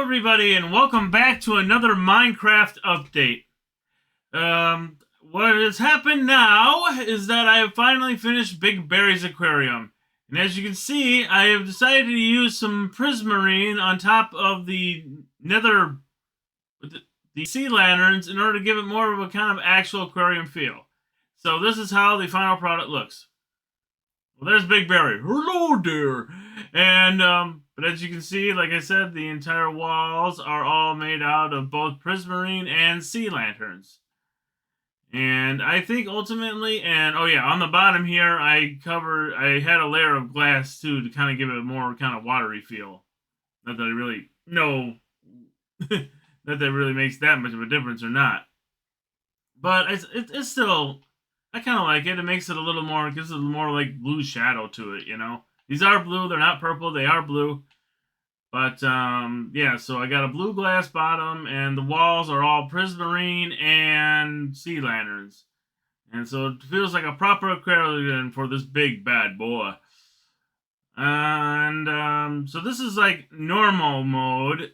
everybody, and welcome back to another Minecraft update. What has happened now is that I have finally finished Big Barry's Aquarium. And as you can see, I have decided to use some prismarine on top of the sea lanterns in order to give it more of a kind of actual aquarium feel. So this is how the final product looks. Well, there's Big Barry. Hello there. And, but as you can see, like I said, the entire walls are all made out of both prismarine and sea lanterns. And I think ultimately, and oh yeah, on the bottom here, I had a layer of glass too to kind of give it a more kind of watery feel. Not that I really know that really makes that much of a difference or not. But it's still, I kind of like it. It makes it a little more, gives it a more like blue shadow to it, you know? These are blue, they're not purple, they are blue. But, yeah, so I got a blue glass bottom, and the walls are all prismarine and sea lanterns. And so it feels like a proper aquarium for this big bad boy. And, so this is like normal mode.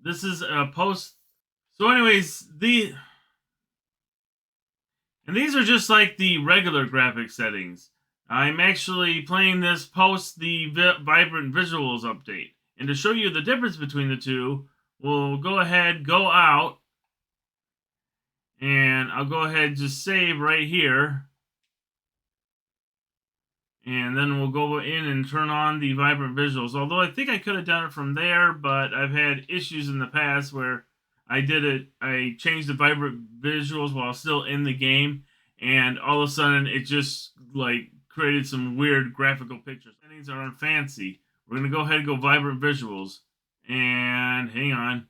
This is a post. So anyways, these are just like the regular graphic settings. I'm actually playing this post the Vibrant Visuals update. And to show you the difference between the two, we'll go ahead, go out, and I'll go ahead and just save right here. And then we'll go in and turn on the Vibrant Visuals. Although I think I could have done it from there, but I've had issues in the past where I changed the Vibrant Visuals while still in the game, and all of a sudden it just like created some weird graphical pictures. Settings are fancy. We're going to go ahead and go Vibrant Visuals. And hang on.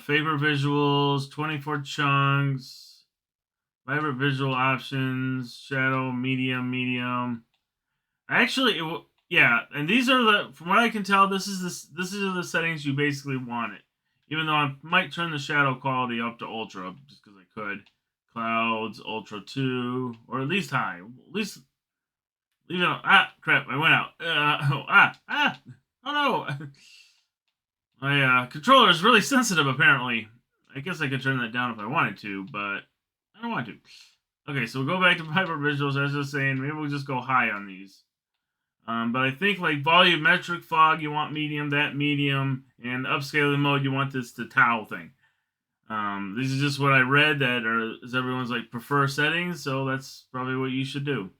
Favorite Visuals, 24 chunks, Vibrant Visual Options, Shadow, Medium. Actually, yeah, and these are from what I can tell, this is the settings you basically want it. Even though I might turn the shadow quality up to Ultra, just because I could. Clouds, Ultra 2, or at least high. At least leave it on. Ah, crap, I went out. Oh no! My controller is really sensitive, apparently. I guess I could turn that down if I wanted to, but I don't want to. Okay, so we'll go back to Vibrant Visuals. As I was just saying, maybe we'll just go high on these. But I think like volumetric fog, you want medium, and upscaling mode, you want this to tau thing. These are just what I read is everyone's like prefer settings, so that's probably what you should do.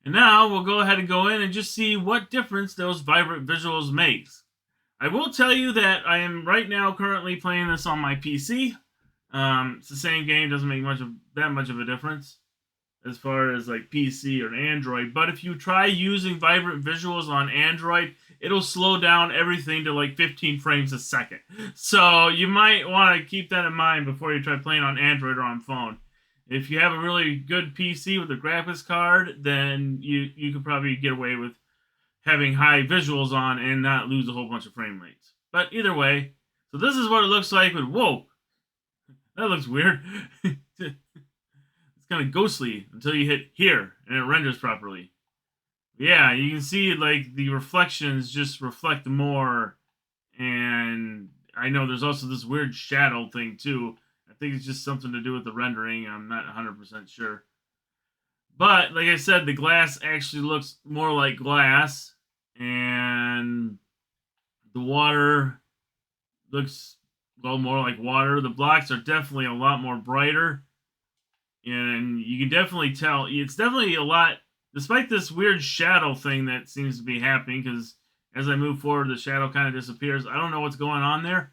And now we'll go ahead and go in and just see what difference those Vibrant Visuals makes. I will tell you that I am right now currently playing this on my PC. It's the same game, doesn't make that much of a difference as far as like PC or Android. But if you try using Vibrant Visuals on Android, it'll slow down everything to like 15 frames a second. So you might want to keep that in mind before you try playing on Android or on phone. If you have a really good PC with a graphics card, then you could probably get away with having high visuals on and not lose a whole bunch of frame rates. But either way, so this is what it looks like with, whoa, that looks weird. It's kind of ghostly until you hit here and it renders properly. Yeah, you can see like the reflections just reflect more, and I know there's also this weird shadow thing too. I think it's just something to do with the rendering. I'm not 100% sure. But, like I said, the glass actually looks more like glass. And the water looks, well, more like water. The blocks are definitely a lot more brighter. And you can definitely tell. It's definitely a lot, despite this weird shadow thing that seems to be happening. Because as I move forward, the shadow kind of disappears. I don't know what's going on there.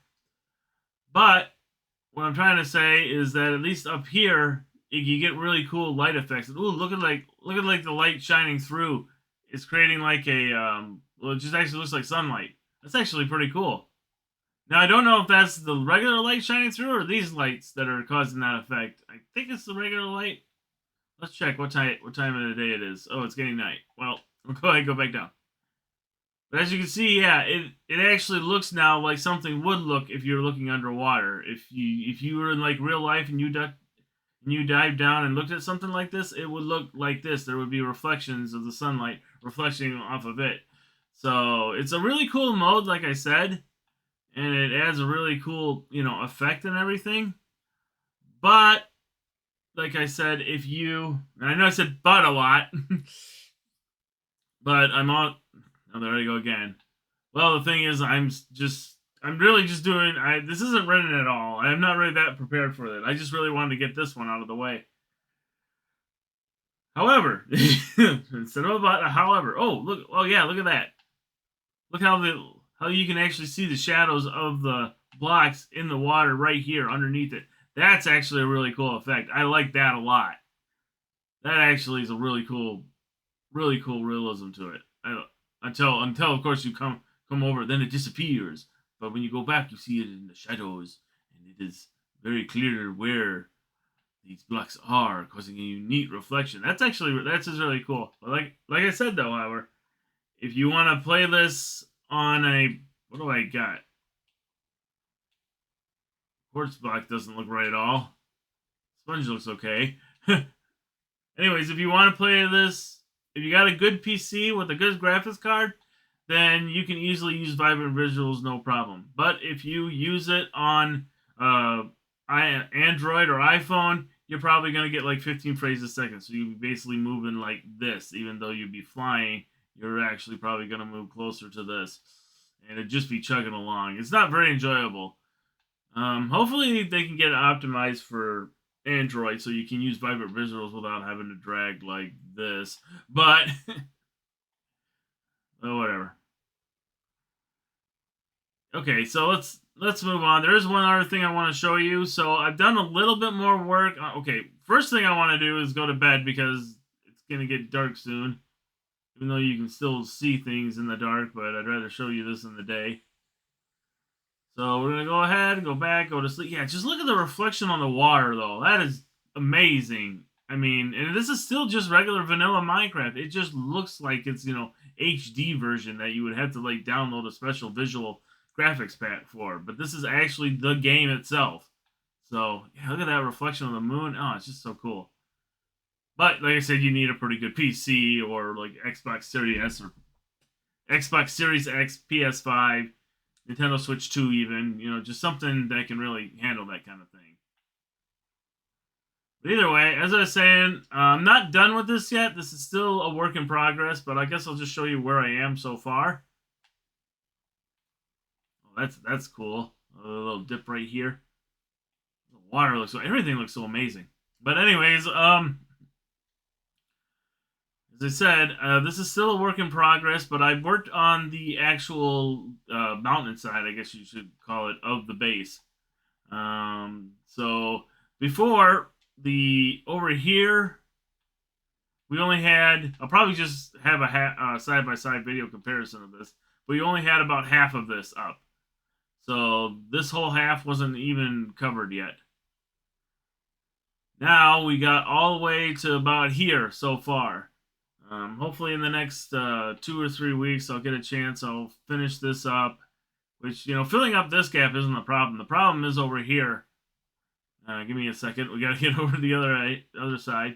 But what I'm trying to say is that at least up here, you get really cool light effects. Ooh, look at the light shining through. It's creating like a well, it just actually looks like sunlight. That's actually pretty cool. Now I don't know if that's the regular light shining through or these lights that are causing that effect. I think it's the regular light. Let's check what time of the day it is. Oh, it's getting night. Well, we'll go ahead and go back down. But as you can see, yeah, it actually looks now like something would look if you're looking underwater. If you were in like real life and you dived down and looked at something like this, it would look like this. There would be reflections of the sunlight reflecting off of it. So it's a really cool mode, like I said, and it adds a really cool, effect and everything. But like I said, if you, and I know I said but a lot, but I'm on. Oh, there I go again. Well, the thing is, I'm really just doing. This isn't written at all. I am not really that prepared for it. I just really wanted to get this one out of the way. However, instead of about, however, oh look, oh yeah, look at that. Look how you can actually see the shadows of the blocks in the water right here underneath it. That's actually a really cool effect. I like that a lot. That actually is a really cool realism to it. Until of course you come over, then it disappears. But when you go back, you see it in the shadows, and it is very clear where these blocks are, causing a unique reflection. That's just really cool. But like I said though, however, if you want to play this on a, what do I got? Quartz block doesn't look right at all. Sponge looks okay. Anyways, if you want to play this, if you got a good PC with a good graphics card, then you can easily use Vibrant Visuals, no problem. But if you use it on Android or iPhone, you're probably going to get like 15 frames a second. So you'll be basically moving like this, even though you'd be flying. You're actually probably going to move closer to this, and it'd just be chugging along. It's not very enjoyable. Hopefully they can get it optimized for Android so you can use Vibrant Visuals without having to drag like this. But oh, whatever. Okay, so let's move on. There is one other thing I want to show you. So I've done a little bit more work. Okay, first thing I want to do is go to bed because it's gonna get dark soon. Even though you can still see things in the dark, but I'd rather show you this in the day. So we're gonna go ahead, go back, go to sleep. Yeah, just look at the reflection on the water, though. That is amazing. I mean, and this is still just regular vanilla Minecraft. It just looks like it's HD version that you would have to like download a special visual graphics pack for. But this is actually the game itself. So yeah, look at that reflection on the moon. Oh, it's just so cool. But like I said, you need a pretty good PC or like Xbox Series S or Xbox Series X, PS5, Nintendo Switch 2 even, just something that can really handle that kind of thing. But either way, as I was saying, I'm not done with this yet. This is still a work in progress, but I guess I'll just show you where I am so far. Oh, that's cool. A little dip right here. The water looks so, everything looks so amazing. But anyways, as I said, this is still a work in progress, but I've worked on the actual mountain side, I guess you should call it, of the base. So before over here, we only had. I'll probably just have a side by side video comparison of this. We only had about half of this up, so this whole half wasn't even covered yet. Now we got all the way to about here so far. Hopefully, in the next 2 or 3 weeks, I'll get a chance. I'll finish this up. Which, filling up this gap isn't the problem. The problem is over here. Give me a second. We gotta get over to the other side.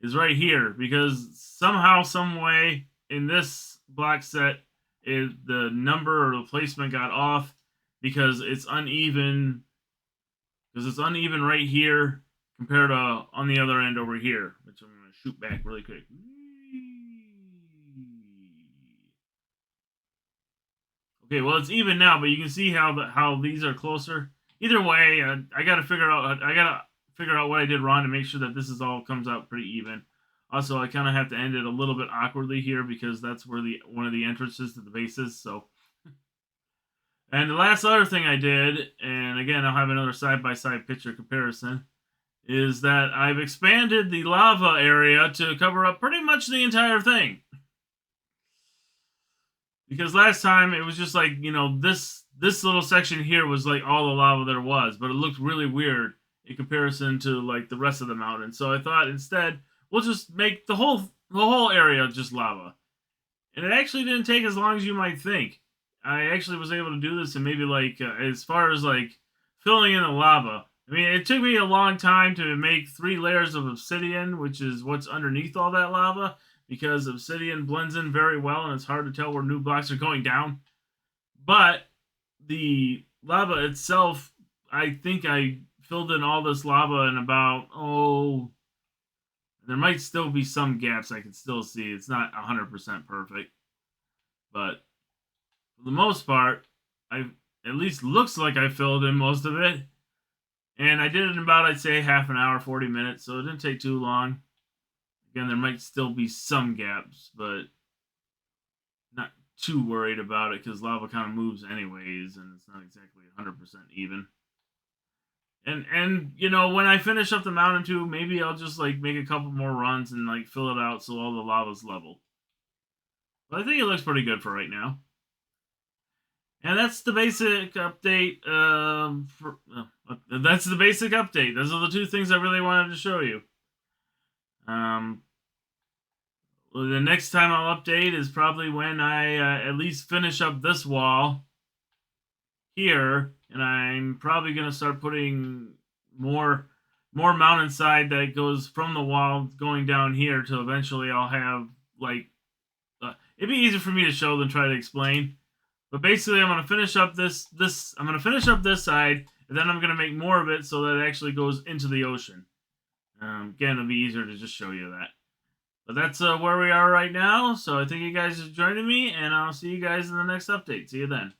Is right here because somehow, some way, in this block set, the number or the placement got off because it's uneven. Because it's uneven right here compared to on the other end over here, which I'm gonna shoot back really quick. Okay, well it's even now, but you can see how these are closer. Either way, I gotta figure out what I did wrong to make sure that this is all comes out pretty even. Also, I kind of have to end it a little bit awkwardly here because that's where one of the entrances to the base is. So, and the last other thing I did, and again I'll have another side by side picture comparison, is that I've expanded the lava area to cover up pretty much the entire thing. Because last time it was just like, this little section here was like all the lava there was, but it looked really weird in comparison to like the rest of the mountain. So I thought instead we'll just make the whole area just lava. And it actually didn't take as long as you might think. I actually was able to do this in maybe like as far as like filling in the lava. I mean, it took me a long time to make 3 layers of obsidian, which is what's underneath all that lava, because obsidian blends in very well and it's hard to tell where new blocks are going down. But the lava itself, I think I filled in all this lava in about, there might still be some gaps I can still see. It's not 100% perfect. But for the most part, I at least looks like I filled in most of it. And I did it in about, I'd say, half an hour, 40 minutes. So it didn't take too long. Again, there might still be some gaps, but not too worried about it because lava kind of moves anyways, and it's not exactly 100% even. And you know, when I finish up the mountain too, maybe I'll just like make a couple more runs and like fill it out so all the lava's level. But I think it looks pretty good for right now. And that's the basic update. That's the basic update. Those are the two things I really wanted to show you. Well, the next time I'll update is probably when I at least finish up this wall here, and I'm probably gonna start putting more mountainside that goes from the wall going down here till eventually I'll have like it'd be easier for me to show than try to explain. But basically, I'm gonna finish up this. I'm gonna finish up this side, and then I'm gonna make more of it so that it actually goes into the ocean. Again, it'll be easier to just show you that. But that's where we are right now. So I thank you guys for joining me, and I'll see you guys in the next update. See you then.